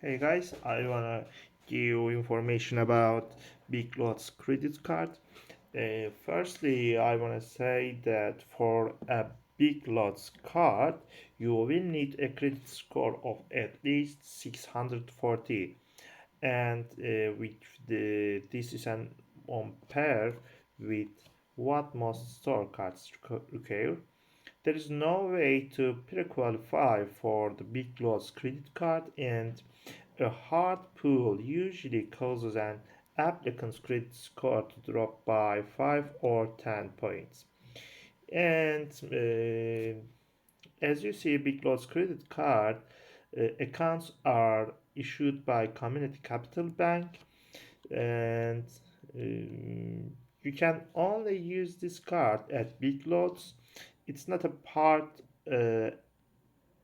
Hey guys, I wanna give you information about Big Lots credit card. Firstly, I wanna say that for a Big Lots card, you will need a credit score of at least 640, and this is an on par with what most store cards require. There is no way to pre-qualify for the Big Lots credit card, and a hard pull usually causes an applicant's credit score to drop by 5 or 10 points. And as you see, Big Lots credit card accounts are issued by Community Capital Bank, and you can only use this card at Big Lots. It's not uh,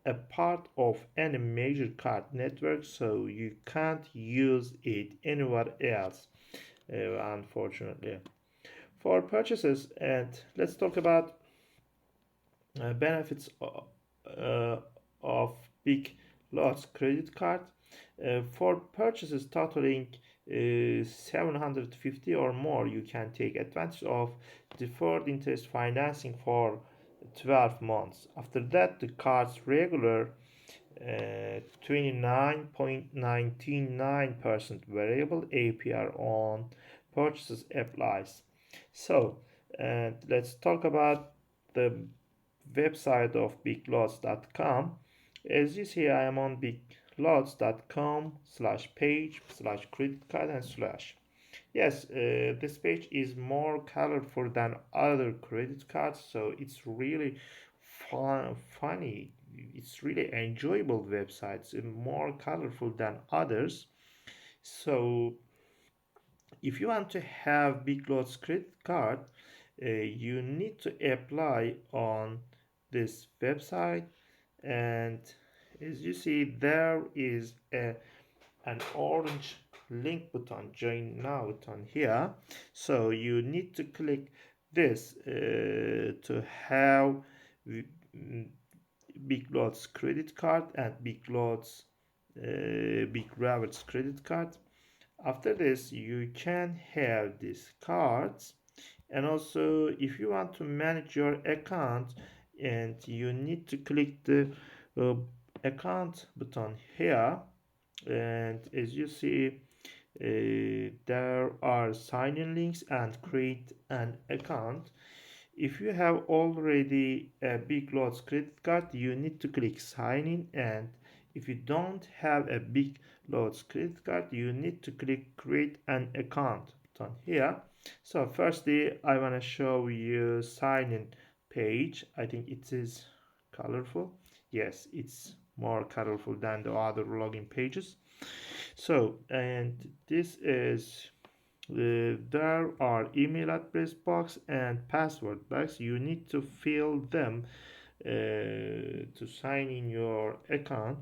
a part of any major card network, so you can't use it anywhere else, unfortunately. For purchases, and let's talk about benefits of Big Lots credit card. For purchases totaling 750 or more, you can take advantage of deferred interest financing for 12 months. After that, the card's regular 29.99% variable APR on purchases applies. So, let's talk about the website of biglots.com. As you see, I am on biglots.com/page/credit card and slash. Yes, this page is more colorful than other credit cards, so it's really funny. It's really enjoyable websites, more colorful than others. So if you want to have Big Lots credit card, you need to apply on this website, and as you see, there is an orange link button, join now button here. So you need to click this to have Big Lots credit card and Big Lots Big Rabbits credit card. After this, you can have these cards, and also if you want to manage your account, and you need to click the uh, account button here, and as you see, there are sign-in links and create an account. If you have already a Big Lots credit card, you need to click sign in, and if you don't have a Big Lots credit card, you need to click create an account button here. So firstly, I want to show you sign in page. I think it is colorful. Yes, it's more colorful than the other login pages. So, and this is there are email address box and password box. You need to fill them to sign in your account,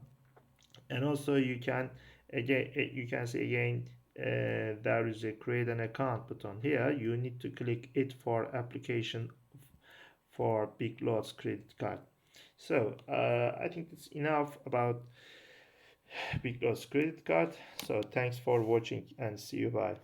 and also you can say again, there is a create an account button here. You need to click it for application for Big Lots credit card. So I think it's enough about Big Lots credit card. So thanks for watching and see you. Bye.